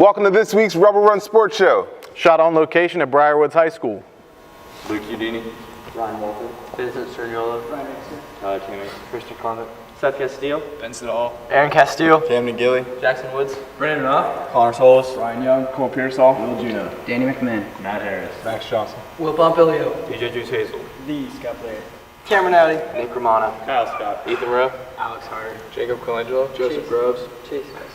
Welcome to this week's Rubber Run Sports Show. Shot on location at Briarwood High School. Luke Udini. Ryan Walton. Vincent Sergiola. Ryan Exter. Timmy. Christian Condit. Seth Castillo. Benson Hall. Aaron Castillo. Camden Gilly. Jackson Woods. Brandon Off. Connor Solis. Ryan Young. Cole Pearsall. Will Juno. Danny McMahon. Matt Harris. Max Johnson. Will Pompilio. DJ Juice Hazel. The Scott Blair. Cameron Alley. Nick Romano. Kyle Scott. Ethan Rowe. Alex Harder. Jacob Colangelo. Joseph Groves. Chase Pesky.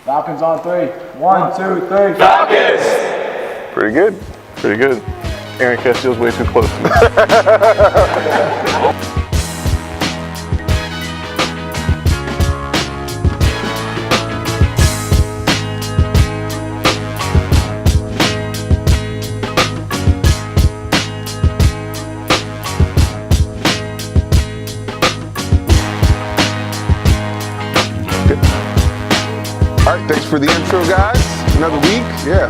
Falcons on 3. 1, 2, 3. Falcons! Pretty good. Pretty good. Aaron Castillo's way too close to me. All right, thanks for the intro, guys. Another week. Yeah,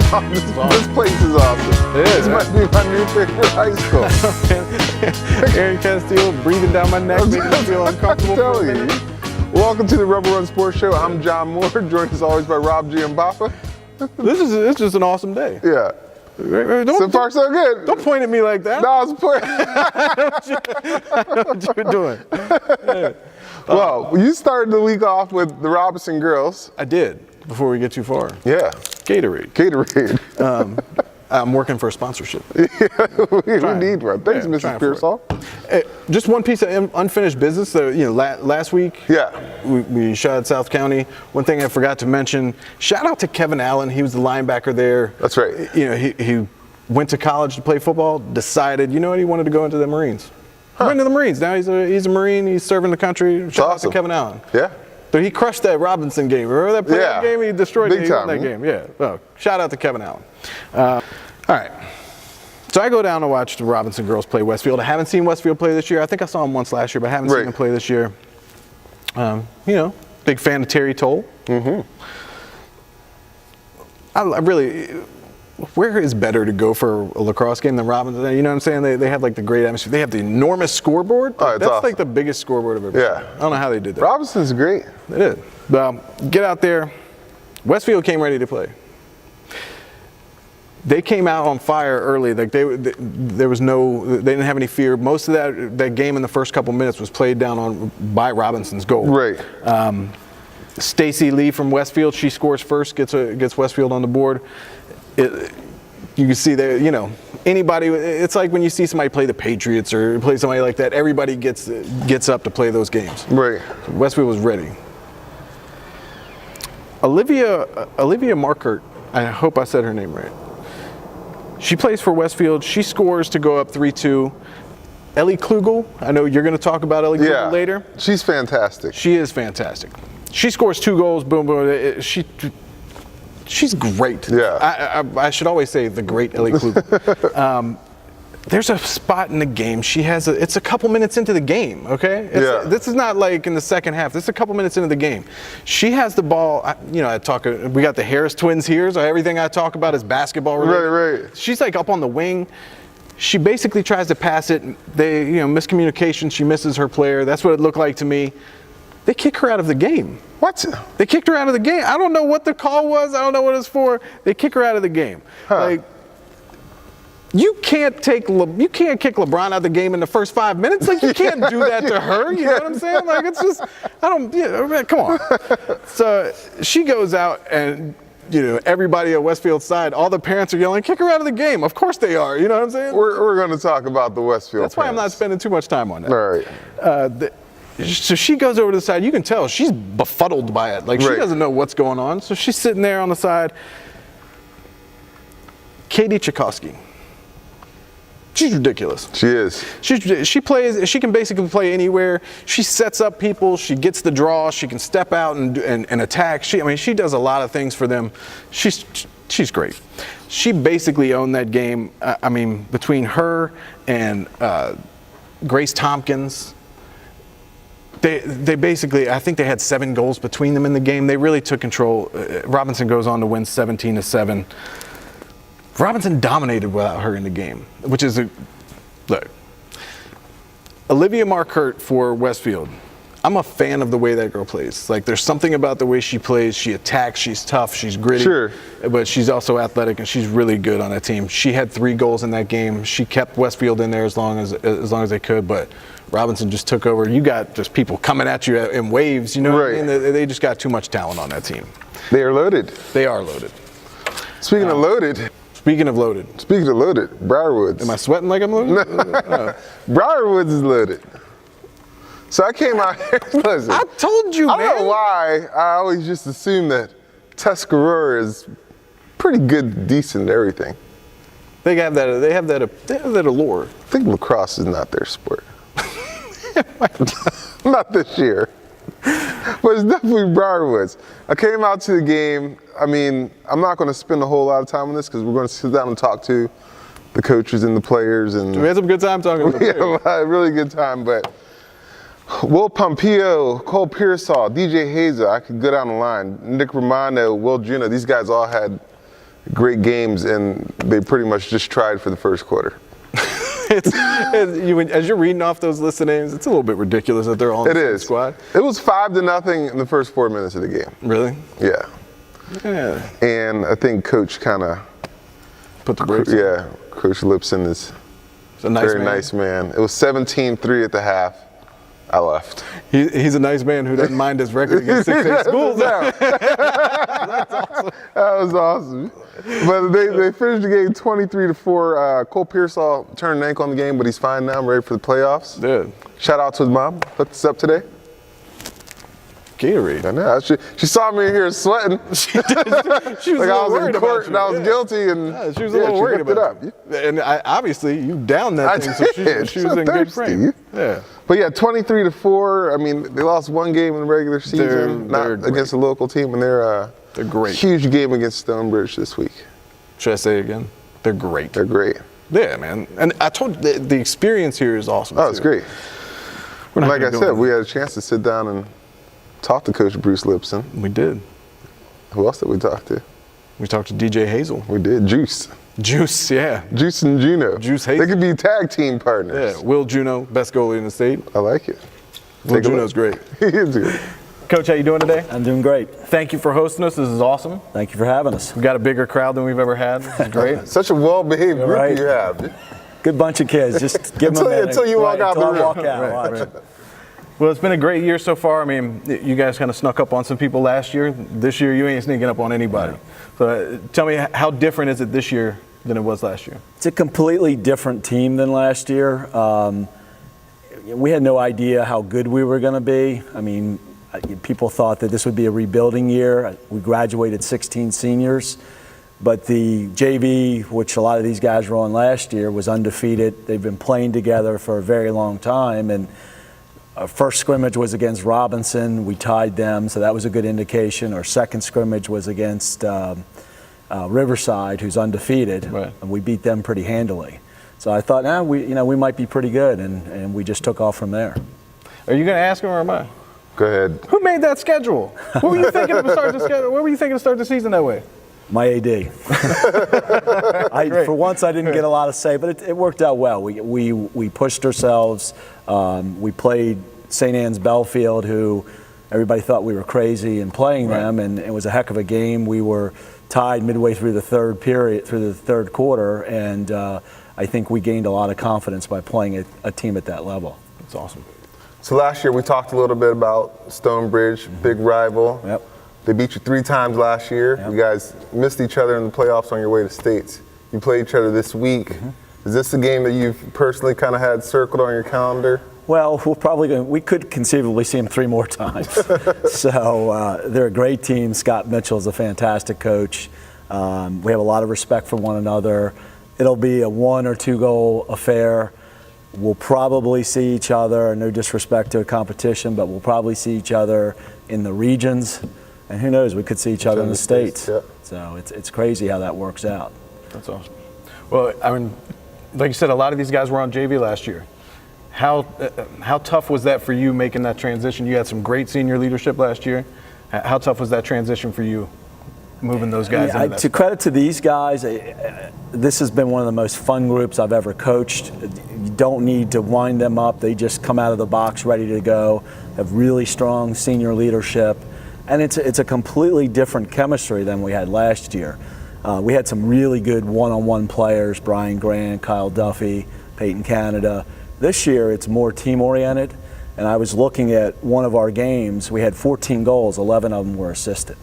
this place is awesome. It is, This might be my new favorite high school. Aaron Castillo breathing down my neck, making me feel uncomfortable. I'm telling you. Welcome to the Rubber Run Sports Show. I'm John Moore, joined as always by Rob G. and Baffa. This is an awesome day. Yeah. So far, so good. Don't point at me like that. No, I was playing. I know what you were doing. Yeah. Well, you started the week off with the Robinson girls. I did, before we get too far. Yeah. Gatorade. I'm working for a sponsorship. we need one. Thanks, Mrs. Pearsall. Just one piece of unfinished business. So, last week, we shot at South County. One thing I forgot to mention, shout out to Kevin Allen. He was the linebacker there. That's right. He went to college to play football, decided, he wanted to go into the Marines. He went into the Marines. Now he's a Marine. He's serving the country. Shout out to Kevin Allen. Yeah. So he crushed that Robinson game. Remember that playoff game? He destroyed that game. Yeah. Well, shout out to Kevin Allen. All right. So I go down to watch the Robinson girls play Westfield. I haven't seen Westfield play this year. I think I saw them once last year, but I haven't seen them play this year. Big fan of Terry Toll. Mm-hmm. I really, where is better to go for a lacrosse game than Robinson? You know what I'm saying? They have like the great atmosphere. They have the enormous scoreboard. That's awesome. like the biggest scoreboard I've ever seen. I don't know how they did that. Robinson's great. They did. Get out there. Westfield came ready to play. They came out on fire early. Like they didn't have any fear. Most of that game in the first couple minutes was played down by Robinson's goal. Right. Stacy Lee from Westfield, she scores first, gets Westfield on the board. You can see there, anybody. It's like when you see somebody play the Patriots or play somebody like that. Everybody gets up to play those games. Right. So Westfield was ready. Olivia Markert, I hope I said her name right. She plays for Westfield. She scores to go up 3-2. Ellie Klugel, I know you're going to talk about Ellie Klugel later. She's fantastic. She is fantastic. She scores 2 goals. Boom, boom. She's great. Yeah. I should always say the great Ellie Klugel. There's a spot in the game. It's a couple minutes into the game, okay? This is not like in the second half. This is a couple minutes into the game. She has the ball. We got the Harris twins here, so everything I talk about is basketball related. Right. She's like up on the wing. She basically tries to pass it. Miscommunication. She misses her player. That's what it looked like to me. They kick her out of the game. What? They kicked her out of the game. I don't know what the call was. I don't know what it's for. They kick her out of the game. You can't kick LeBron out of the game in the first 5 minutes. Like, you can't do that to her. You know what I'm saying? Like, it's just, come on. So she goes out and, everybody at Westfield's side, all the parents are yelling, kick her out of the game. Of course they are. You know what I'm saying? We're going to talk about the Westfield That's why I'm not spending too much time on that. All right. So she goes over to the side. You can tell she's befuddled by it. Like, she doesn't know what's going on. So she's sitting there on the side. Katie Tchaikovsky. She's ridiculous. She is. She can basically play anywhere. She sets up people. She gets the draw. She can step out and attack. She does a lot of things for them. She's great. She basically owned that game. Between her and Grace Tompkins, they basically, I think they had 7 goals between them in the game. They really took control. Robinson goes on to win 17-7. Robinson dominated without her in the game, which is look. Olivia Markert for Westfield. I'm a fan of the way that girl plays. Like, there's something about the way she plays. She attacks. She's tough. She's gritty. Sure. But she's also athletic, and she's really good on that team. She had 3 goals in that game. She kept Westfield in there as long as they could. But Robinson just took over. You got just people coming at you in waves. You know what I mean? They just got too much talent on that team. They are loaded. They are loaded. Speaking of loaded. Speaking of loaded. Briarwoods. Am I sweating like I'm loaded? No. Briarwoods is loaded. So I came out here. Listen, I told you, man. I don't know why I always just assume that Tuscarora is pretty good, decent, everything. They have that allure. I think lacrosse is not their sport. Not this year. But it's definitely Briarwoods. I came out to the game. I mean, I'm not going to spend a whole lot of time on this because we're going to sit down and talk to the coaches and the players. And we had some good time talking to the players. We had a really good time, but Will Pompeo, Cole Pearsall, DJ Hazel, I could go down the line. Nick Romano, Will Juno, these guys all had great games, and they pretty much just tried for the first quarter. As you're reading off those list of names, it's a little bit ridiculous that they're all in the same squad. It was 5-0 in the first 4 minutes of the game. Really? Yeah. Yeah. And I think Coach kind of put the brakes. Yeah, Coach Lipson is a nice man. It was 17-3 at the half. I left. He's a nice man who doesn't mind his record against 6A schools. That's awesome. That was awesome. But they finished the game 23-4. Cole Pearsall turned an ankle on the game, but he's fine now. I'm ready for the playoffs. Good. Shout out to his mom. Hooked us up today. Gatorade. I know. She saw me in here sweating. She was like I was in court and I was guilty, and yeah, she was a little worried about it. And obviously, you downed that thing, so she was in good frame. Yeah. But yeah, 23-4. I mean, they lost 1 game in the regular season, they're not against a local team, and they're great. Huge game against Stonebridge this week. Should I say it again? They're great. They're great. Yeah, man. And I told you, the experience here is awesome. Oh, it's great. Like I said, we had a chance to sit down and talk to Coach Bruce Lipson. We did. Who else did we talk to? We talked to DJ Hazel. We did. Juice, yeah. Juice and Juno. Juice Hazel. They could be tag team partners. Yeah, Will Juno, best goalie in the state. I like it. Will Juno's great. He is good. Coach, how you doing today? I'm doing great. Thank you for hosting us. This is awesome. Thank you for having us. We've got a bigger crowd than we've ever had. This is great. Such a well-behaved group right. you have. Good bunch of kids. Just give them a minute. Until you walk out the room. Walk out. Right. Well, it's been a great year so far. I mean, you guys kind of snuck up on some people last year. This year, you ain't sneaking up on anybody. So tell me, how different is it this year than it was last year? It's a completely different team than last year. We had no idea how good we were going to be. I mean, people thought that this would be a rebuilding year. We graduated 16 seniors. But the JV, which a lot of these guys were on last year, was undefeated. They've been playing together for a very long time. And our first scrimmage was against Robinson. We tied them, so that was a good indication. Our second scrimmage was against Riverside, who's undefeated, and we beat them pretty handily. So I thought, we might be pretty good, and we just took off from there. Are you going to ask him or am I? Go ahead. Who made that schedule? What were you thinking to start the schedule? What were you thinking to start the season that way? My AD. For once, I didn't get a lot to say, but it worked out well. We pushed ourselves. We played St. Anne's Belfield, who everybody thought we were crazy in playing them, and it was a heck of a game. We were tied midway through the third quarter, and I think we gained a lot of confidence by playing a team at that level. That's awesome. So last year we talked a little bit about Stonebridge, big rival. Yep. They beat you 3 times last year. Yep. You guys missed each other in the playoffs on your way to states. You play each other this week. Mm-hmm. Is this a game that you've personally kind of had circled on your calendar? Well, we could conceivably see them 3 more times. So they're a great team. Scott Mitchell's a fantastic coach. We have a lot of respect for one another. It'll be a 1 or 2 goal affair. We'll probably see each other, no disrespect to a competition, but we'll probably see each other in the regions. And who knows, we could see each other in the States. Yeah. So it's crazy how that works out. That's awesome. Well, I mean, like you said, a lot of these guys were on JV last year. How tough was that for you making that transition? You had some great senior leadership last year. How tough was that transition for you? moving those guys into that to spot. credit to these guys, this has been one of the most fun groups I've ever coached. You don't need to wind them up. They just come out of the box ready to go, have really strong senior leadership, and it's a completely different chemistry than we had last year. We had some really good one-on-one players, Brian Grant, Kyle Duffy, Peyton Canada. This year it's more team-oriented, and I was looking at one of our games. We had 14 goals, 11 of them were assisted.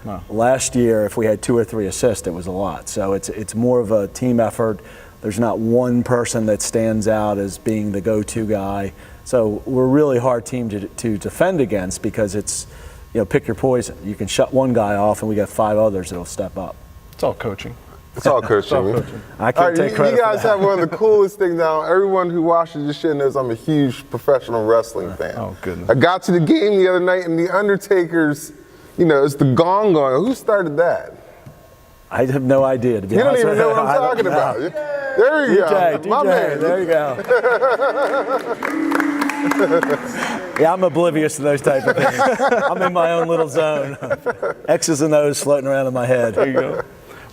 Wow. Last year, if we had 2 or 3 assists, it was a lot. So it's more of a team effort. There's not one person that stands out as being the go-to guy. So we're a really hard team to defend against because it's, pick your poison. You can shut one guy off, and we got 5 others that'll step up. It's all coaching. It's all coaching. I can't take credit You guys for that. have one of the coolest things now. Everyone who watches this shit knows I'm a huge professional wrestling fan. Oh, goodness. I got to the game the other night, and the Undertaker's, it's the gong going. Who started that? I have no idea, to be You don't honest even with know you. what I'm I don't talking know. about. There you DJ, go. My man. there you go. Yeah, I'm oblivious to those type of things. I'm in my own little zone. X's and O's floating around in my head. There you go.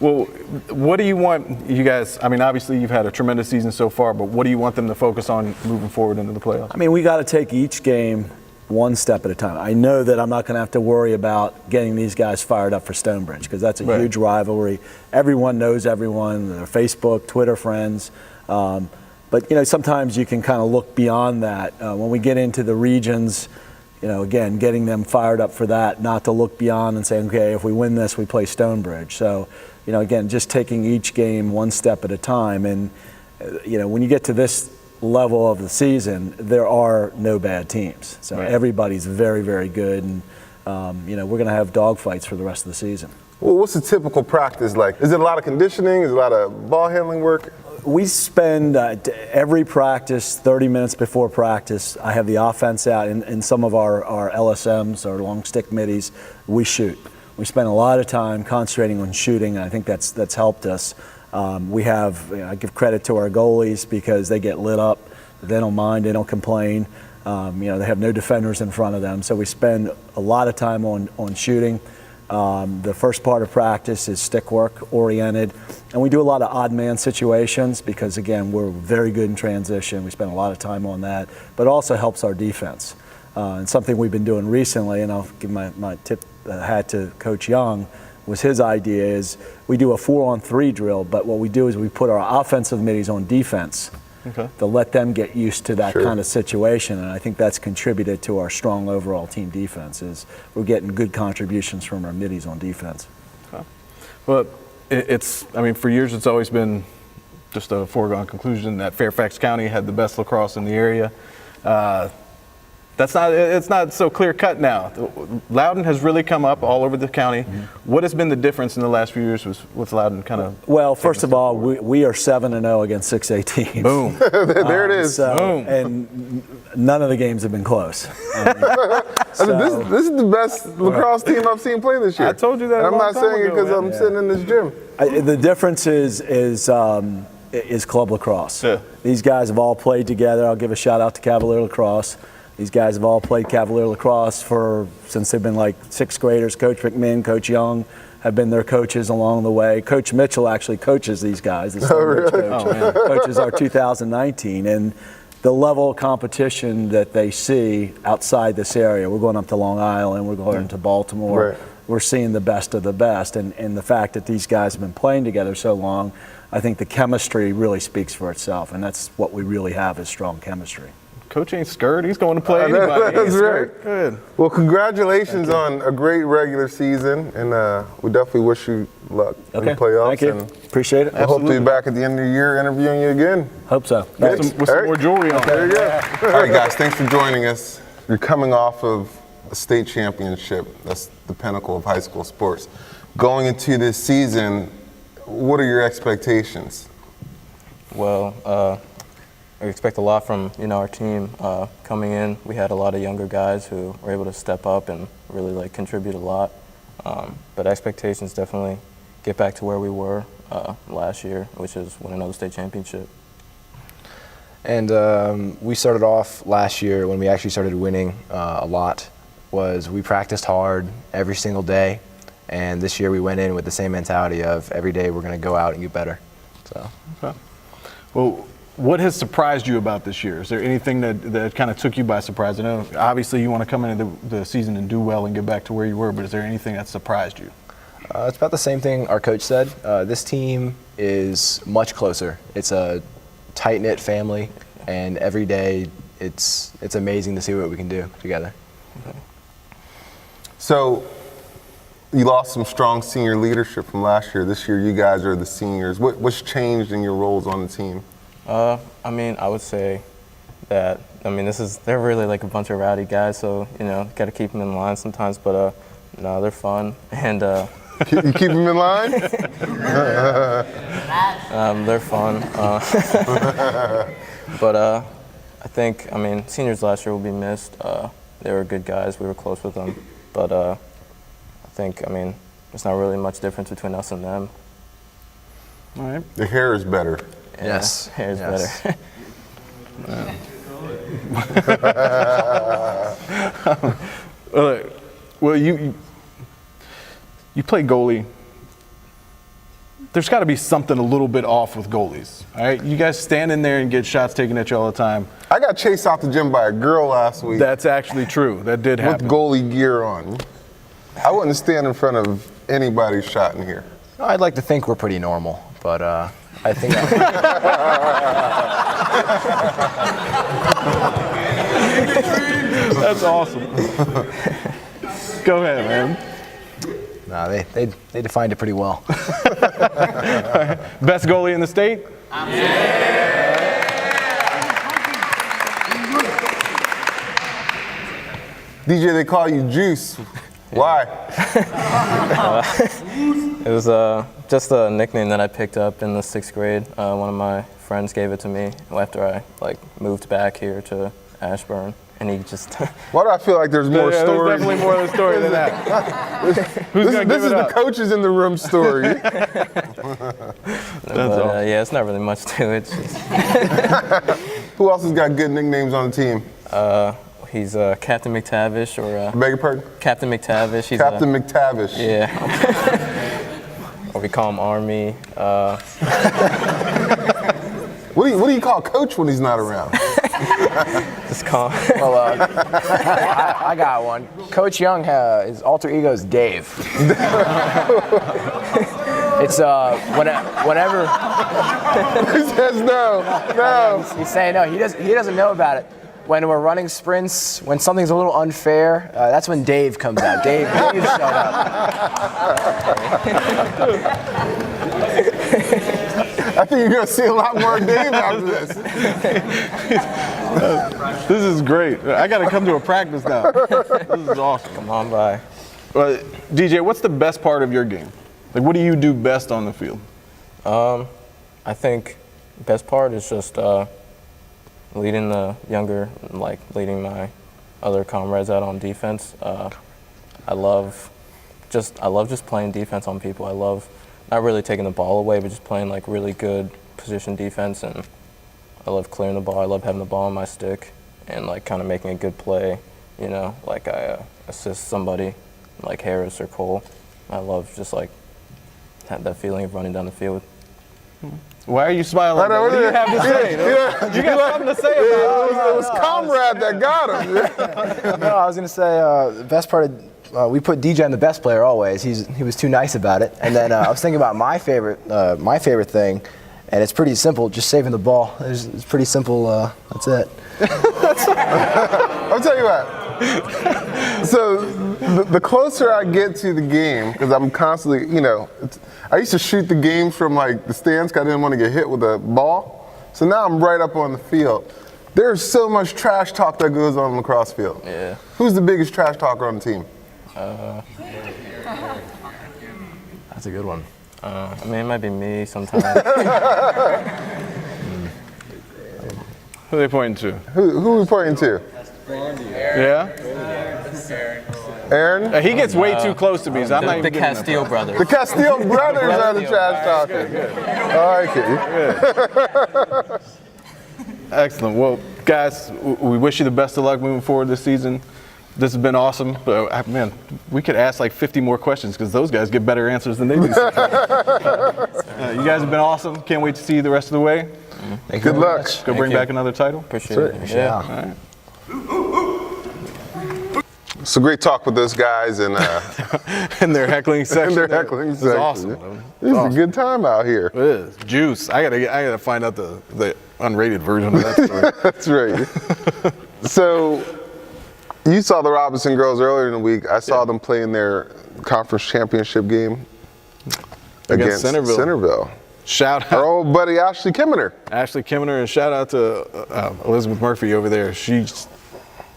Well, what do you want you guys, obviously you've had a tremendous season so far, but what do you want them to focus on moving forward into the playoffs? We got to take each game one step at a time. I know that I'm not going to have to worry about getting these guys fired up for Stonebridge because that's a huge rivalry. Everyone knows everyone, their Facebook, Twitter friends. But sometimes you can kind of look beyond that. When we get into the regions, again, getting them fired up for that, not to look beyond and say, okay, if we win this, we play Stonebridge. So, again, just taking each game one step at a time. And, when you get to this level of the season, there are no bad teams. So everybody's very, very good. And, we're going to have dogfights for the rest of the season. Well, what's a typical practice like? Is it a lot of conditioning? Is it a lot of ball handling work? We spend every practice, 30 minutes before practice, I have the offense out in some of our LSMs, our long stick middies, we shoot. We spend a lot of time concentrating on shooting, and I think that's helped us. We have, I give credit to our goalies because they get lit up. They don't mind, they don't complain. They have no defenders in front of them, so we spend a lot of time on shooting. The first part of practice is stick work oriented, and we do a lot of odd man situations because, again, we're very good in transition. We spend a lot of time on that, but it also helps our defense. And something we've been doing recently, and I'll give my tip hat to Coach Young, was his idea is we do a 4-on-3 drill, but what we do is we put our offensive middies on defense. Okay. To let them get used to that kind of situation, and I think that's contributed to our strong overall team defense. Is we're getting good contributions from our middies on defense. Okay. But for years it's always been just a foregone conclusion that Fairfax County had the best lacrosse in the area. It's not so clear cut now. Loudon has really come up all over the county. Mm-hmm. What has been the difference in the last few years with Loudon kind of? Well, first of all, we are 7-0 against 6A teams. Boom. There it is. Boom. And none of the games have been close. This is the best lacrosse team I've seen play this year. I told you that. And I'm not saying it because I'm sitting in this gym. The difference is club lacrosse. Yeah. These guys have all played together. I'll give a shout out to Cavalier Lacrosse. These guys have all played Cavalier Lacrosse since they've been like 6th graders. Coach McMinn, Coach Young have been their coaches along the way. Coach Mitchell actually coaches these guys. The Stonebridge coach coaches our 2019. And the level of competition that they see outside this area, we're going up to Long Island, we're going to Baltimore. Right. We're seeing the best of the best. And the fact that these guys have been playing together so long, I think the chemistry really speaks for itself. And that's what we really have is strong chemistry. Coach ain't scared. He's going to play anybody. That's right. Good. Well, congratulations on a great regular season, and we definitely wish you luck in the playoffs. Thank you. And Appreciate it. I hope to be back at the end of the year interviewing you again. Hope so. With some more jewelry on. There you go. All right, guys, thanks for joining us. You're coming off of a state championship. That's the pinnacle of high school sports. Going into this season, what are your expectations? Well, I expect a lot from our team coming in. We had a lot of younger guys who were able to step up and really contribute a lot. But expectations definitely get back to where we were last year, which is win another state championship. And we started off last year when we actually started winning a lot. We practiced hard every single day, And this year we went in with the same mentality of every day we're going to go out and get better. So. Okay. Well, what has surprised you about this year? Is there anything that kind of took you by surprise? I know obviously you want to come into the season and do well and get back to where you were, but is there anything that surprised you? It's about the same thing our coach said. This team is much closer. It's a tight-knit family, and every day it's amazing to see what we can do together. Okay. So you lost some strong senior leadership from last year. This year you guys are the seniors. What's changed in your roles on the team? I mean, I would say that, I mean, they're really like a bunch of rowdy guys, so, you know, got to keep them in line sometimes, but no, they're fun, and You keep them in line? they're fun. But I think, I mean, seniors last year will be missed. They were good guys. We were close with them. But I think, I mean, there's not really much difference between us and them. All right. The hair is better. Yeah, Yes. hair's Yes. better. Well, you play goalie. There's got to be something a little bit off with goalies, all right? You guys stand in there and get shots taken at you all the time. I got chased out the gym by a girl last week That's actually true. That did with happen. goalie gear on. I wouldn't stand in front of anybody's shot in here. I'd like to think we're pretty normal, but I think That's awesome. Go ahead, man. no, they defined it pretty well. Best goalie in the state? DJ, they call you Juice. Why? It was just a nickname that I picked up in the 6th grade. One of my friends gave it to me after I moved back here to Ashburn, and he just. Why do I feel like there's more There's stories? definitely more to the story than that. Who's going to This give is it the up? coaches in the room story. Yeah, it's not really much to it. It's just, Who else has got good nicknames on the team? he's Captain McTavish or Beg your pardon? Captain McTavish. He's Captain McTavish. Yeah. Or we call him Army. What do you call Coach when he's not around? Just call. Well, I got one. Coach Young, his alter ego is Dave. It's whenever He says no. he's saying no, he doesn't know about it. When we're running sprints, when something's a little unfair, that's when Dave comes out. Dave showed up. I think you're going to see a lot more of Dave after this. This is great. I got to come to a practice now. This is awesome. Come on by. DJ, what's the best part of your game? Like, what do you do best on the field? I think the best part is just leading the younger, leading my other comrades out on defense. I love just playing defense on people. I love not really taking the ball away, but just playing really good position defense. And I love clearing the ball. I love having the ball on my stick and kind of making a good play. You know, I assist somebody like Harris or Cole. I love just that feeling of running down the field. Why are you smiling? know, What do you have to say? You got something to say about it. It was Comrade that got him. No, I was gonna say the best part of we put DJ on the best player always. He was too nice about it. And then I was thinking about my favorite thing, and it's pretty simple. Just saving the ball. It's pretty simple. That's it. I'll tell you what. So the closer I get to the game, because I'm constantly, I used to shoot the game from the stands because I didn't want to get hit with a ball. So now I'm right up on the field. There's so much trash talk that goes on the lacrosse field. Yeah. Who's the biggest trash talker on the team? That's a good one. I mean, it might be me sometimes. Who are they pointing to? Who are we pointing to? Yeah? Aaron? He gets way too close to me, so I'm not The even getting Castile brothers. The Castile brothers are the trash talkers. I like it. Excellent. Well, guys, we wish you the best of luck moving forward this season. This has been awesome. Man, we could ask like 50 more questions because those guys get better answers than they do. You guys have been awesome. Can't wait to see you the rest of the way. Good luck. Go bring back another title. Appreciate it. Yeah. All right. It's a great talk with those guys and And their heckling section. their heckling It's section. awesome. This is a good time out here. It is. Juice. I gotta find out the unrated version of that story. That's right. So, you saw the Robinson girls earlier in the week. I saw them play in their conference championship game Against Centreville. Centreville. Shout Our out old buddy Ashley Kimmener, Ashley Kimmener and shout out to Elizabeth Murphy over there. She's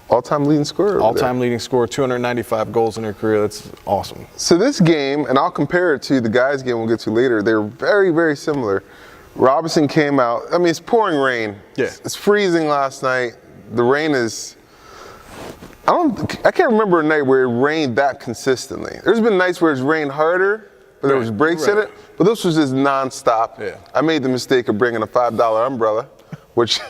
all-time leading scorer. over all-time leading scorer, 295 goals in her career. That's awesome. there. So this game, and I'll compare it to the guys' game we'll get to later. They're very, very similar. Robinson came out. I mean, it's pouring rain. Yeah. It's freezing last night. The rain is. I can't remember a night where it rained that consistently. There's been nights where it's rained harder, but there was breaks in it. But this was just nonstop. Yeah. I made the mistake of bringing a $5 umbrella, which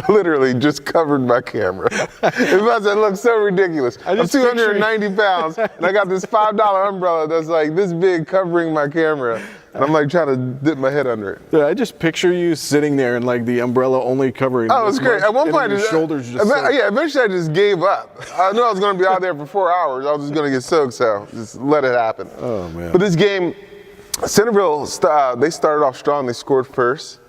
literally just covered my camera. It must have looked so ridiculous. I'm just 290 pounds, and I got this $5 umbrella that's like this big covering my camera, and I'm like trying to dip my head under it. Yeah, I just picture you sitting there and like the umbrella only covering. Oh, it was this great. much, At one and point, your shoulders just. eventually I just gave up. I knew I was going to be out there for 4 hours. I was just going to get soaked, so just let it happen. Oh, man. But this game, Centreville, they started off strong. They scored first.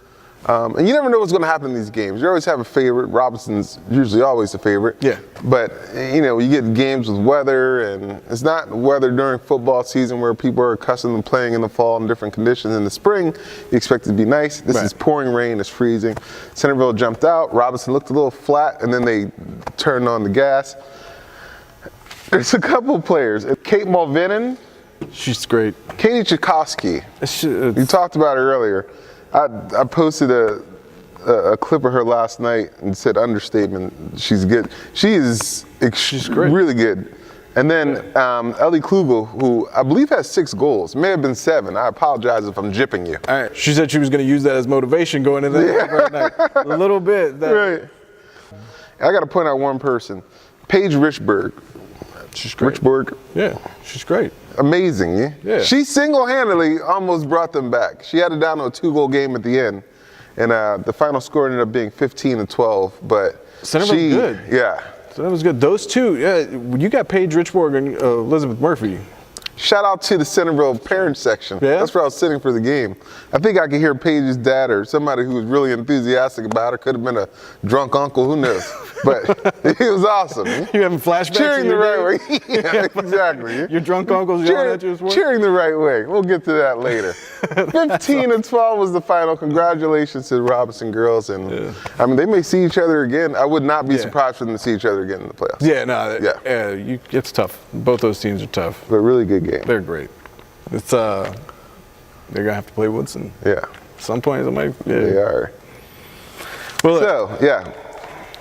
And you never know what's going to happen in these games. You always have a favorite. Robinson's usually always a favorite. Yeah. But, you get games with weather, and it's not weather during football season where people are accustomed to playing in the fall in different conditions. In the spring, you expect it to be nice. This is pouring rain. It's freezing. Centreville jumped out. Robinson looked a little flat, and then they turned on the gas. There's a couple players. Kate Mulvinen. She's great. Katie Tchaikovsky. You talked about her earlier. I posted a clip of her last night and said understatement. She's good. She's great. Really good. And then Ellie Klugel, who I believe has 6 goals, may have been 7. I apologize if I'm jipping you. All right. She said she was going to use that as motivation going into that right night. A little bit. Right. I got to point out one person, Paige Richburg. She's great. Richburg. Yeah, she's great. Amazing, yeah? Yeah. She single-handedly almost brought them back. She had it down to a 2-goal game at the end. And the final score ended up being 15-12, but Centreville's good. Yeah. So that was good. Those two, you got Paige Richburg and Elizabeth Murphy. Shout out to the Centreville parents section. Yeah? That's where I was sitting for the game. I think I could hear Paige's dad or somebody who was really enthusiastic about it. Could have been a drunk uncle, who knows? But it was awesome. You having flashbacks? Cheering the right days? way. Yeah, exactly. Your drunk uncle's yelling at you as well? Cheering the right way. We'll get to that later. 15-12 was the final. Congratulations to the Robinson girls. And I mean, they may see each other again. I would not be surprised for them to see each other again in the playoffs. Yeah, no. It's tough. Both those teams are tough. But really good game. They're great. It's they're gonna have to play Woodson. Yeah. At some point, it might. Yeah. They are. Well, So, yeah.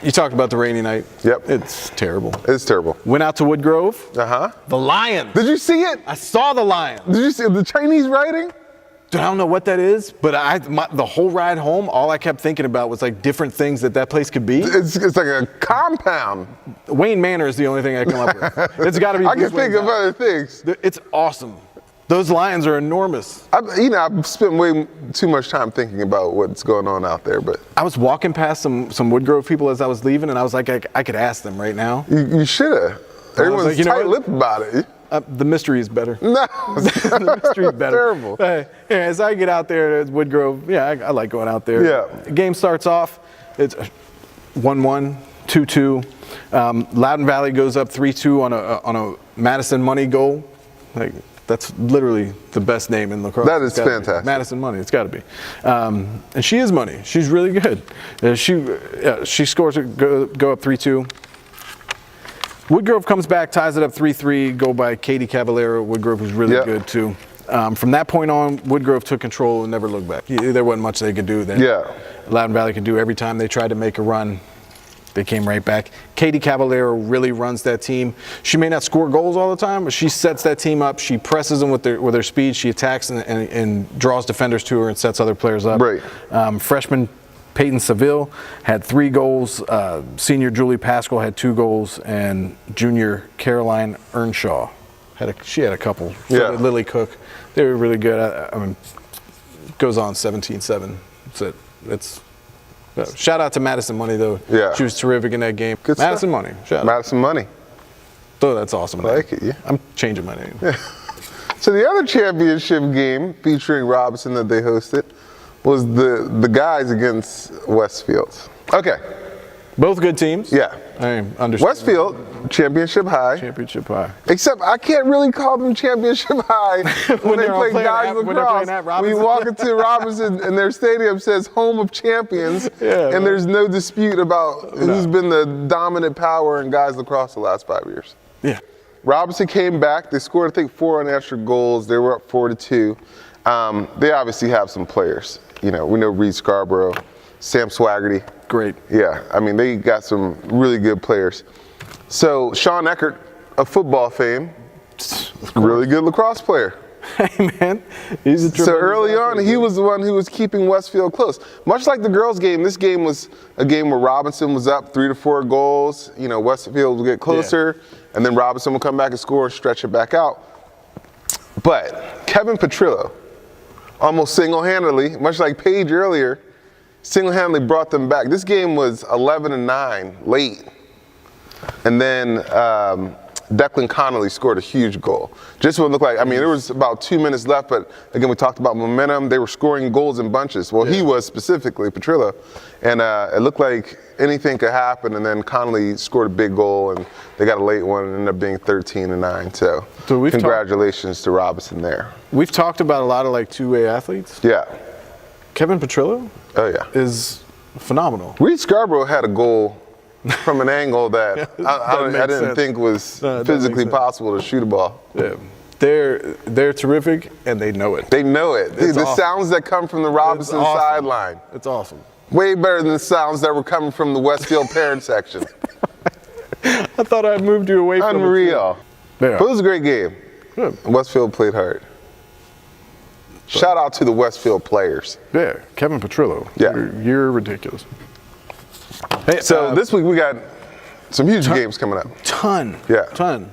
you talked about the rainy night. Yep. It's terrible. It's terrible. Went out to Woodgrove. Uh-huh. The Lions. Did you see it? I saw the Lions. Did you see the Chinese writing? Dude, I don't know what that is, but the whole ride home, all I kept thinking about was like different things that place could be. It's like a compound. Wayne Manor is the only thing I come up with. It's got to be. I can Bruce think Wayne's of house. other things. It's awesome. Those Lions are enormous. I've spent way too much time thinking about what's going on out there, but I was walking past some Woodgrove people as I was leaving, and I was like, I could ask them right now. you should have. Everyone's like, you know what? tight-lipped about it. The mystery is better. No, The mystery is better. Terrible. As I get out there at Woodgrove, I like going out there. Yeah. The game starts off, it's 1-1, 2-2. Loudon Valley goes up 3-2 on a Madison Money goal. Like, that's literally the best name in lacrosse. That is fantastic. Madison Money, it's got to be. And she is money. She's really good. She scores, go up 3-2. Woodgrove comes back, ties it up 3-3, go by Katie Cavallero. Woodgrove was really good too. From that point on, Woodgrove took control and never looked back. There wasn't much they could do then. Yeah. Loudon Valley could do every time they tried to make a run. They came right back. Katie Cavallero really runs that team. She may not score goals all the time, but she sets that team up. She presses them with her speed. She attacks and draws defenders to her and sets other players up. Right. Freshman Peyton Seville had 3 goals. Senior Julie Pascal had 2 goals, and junior Caroline Earnshaw had a couple. So Yeah. did Lily Cook. They were really good. I mean, goes on 17-7. That's it. Shout out to Madison Money though. Yeah. She was terrific in that game. Good Madison stuff. Money. Shout out. Madison Money. Oh, that's awesome. I like it, yeah. I'm changing my name. So the other championship game featuring Robinson that they hosted was the guys against Westfield. Okay. Both good teams. Yeah. I understand. Westfield, championship high. Championship high. Except I can't really call them championship high when they they're all play playing guys at- when they're lacrosse. playing at When Robinson. you walk into Robinson and their stadium says home of champions, Yeah, and man. there's no dispute about who's been the dominant power in guys lacrosse the last 5 years. Yeah. Robinson came back. They scored, I think, 4 unanswered goals. They were up 4-2. They obviously have some players. You know, we know Reed Scarborough, Sam Swaggerty. Great. Yeah, I mean, they got some really good players. So Sean Eckert, of football fame, really good lacrosse player. Hey man, he's a So early on, he was the one who was keeping Westfield close. Much like the girls' game, this game was a game where Robinson was up 3 to 4 goals. You know, Westfield would get closer, and then Robinson would come back and score and stretch it back out. But Kevin Petrillo, almost single-handedly, much like Paige earlier, single-handedly brought them back. This game was 11-9 late. And then Declan Connolly scored a huge goal. Just what it looked like. I mean, there was about 2 minutes left, but again, we talked about momentum. They were scoring goals in bunches. Well, he was specifically, Petrillo. And it looked like anything could happen, and then Connolly scored a big goal, and they got a late one and ended up being 13-9. So we've congratulations to Robinson there. We've talked about a lot of like two-way athletes. Yeah. Kevin Petrillo Oh, yeah. is phenomenal. Reed Scarborough had a goal from an angle that I makes didn't sense. think was No, it doesn't physically make sense. possible to shoot a ball. Yeah. They're terrific and they know it. They know it. It's The awesome. sounds that come from the Robinson It's awesome. sideline, It's awesome. way better than the sounds that were coming from the Westfield parent section. I thought I moved you away from it. Unreal. Yeah. But it was a great game. Good. Westfield played hard. Shout out to the Westfield players. Yeah, Kevin Petrillo. Yeah. You're ridiculous. Hey, So this week we got some huge games coming up. ton. Yeah. Ton.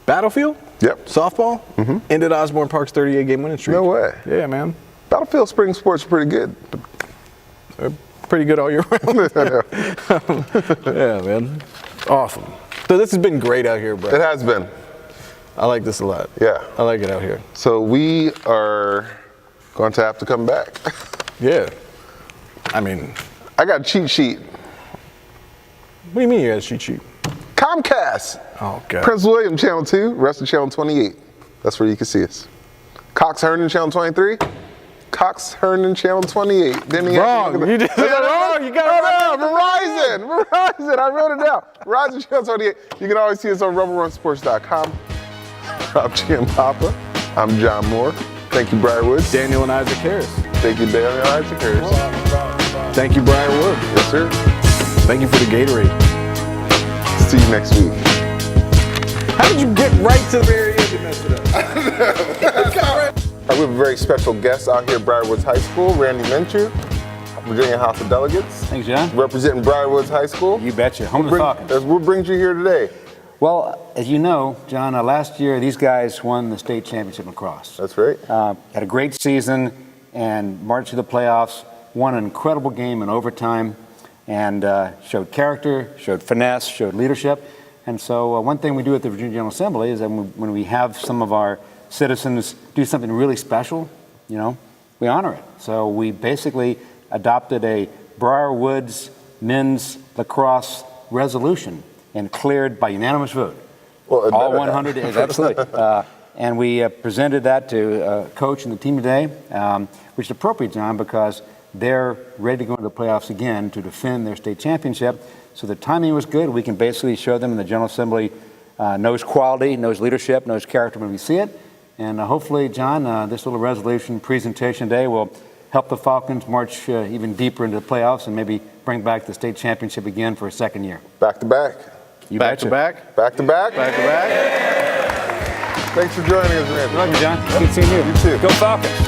Battlefield? Yep. Softball? Ended Osborne Park's 38-game winning streak. No way. Yeah, man. Battlefield spring sports are pretty good. Pretty good all year round. Yeah, man. Awesome. So this has been great out here, It bro. has been. I like this a lot. Yeah. I like it out here. So we are going to have to come back. Yeah. I mean, I got a cheat sheet. what do you mean you got a cheat sheet? Comcast. Oh, God. Prince William, Channel 2. Rest of Channel 28. That's where you can see us. Cox Herndon, Channel 23. Cox Herndon, Channel 28. Denny Wrong. You did that wrong. You got it wrong. Verizon. I wrote it down. Verizon, Channel 28. You can always see us on RubberRunSports.com. Rob G and Papa. I'm John Moore. Thank you, Briarwood. Daniel and Isaac Harris. Thank you, Daniel Isaac Harris. Thank you, Briarwood. Yes, sir. Thank you for the Gatorade. See you next week. How did you get right to the very end and mess it up? We have a very special guest out here at Briarwoods High School, Randy Minshew, Virginia House of Delegates, Thanks, John. representing Briarwoods High School. You betcha. Home of the Falcons. What brings you here today? Well, as you know, John, last year these guys won the state championship in lacrosse. That's right. Had a great season and marched to the playoffs, won an incredible game in overtime, and showed character, showed finesse, showed leadership. And so one thing we do at the Virginia General Assembly is that when we have some of our citizens do something really special, you know, we honor it. So we basically adopted a Briarwoods men's lacrosse resolution and cleared by unanimous vote. Well, All 100 is absolutely. And we presented that to coach and the team today, which is appropriate, John, because they're ready to go into the playoffs again to defend their state championship. So the timing was good. We can basically show them in the General Assembly knows quality, knows leadership, knows character when we see it. And hopefully, John, this little resolution presentation today will help the Falcons march even deeper into the playoffs and maybe bring back the state championship again for a second year. Back to back. You Back betcha. to back. Back to back. Back to back. Thanks for joining us, Randy. Love you, John. Good seeing you. You too. Go Falcons.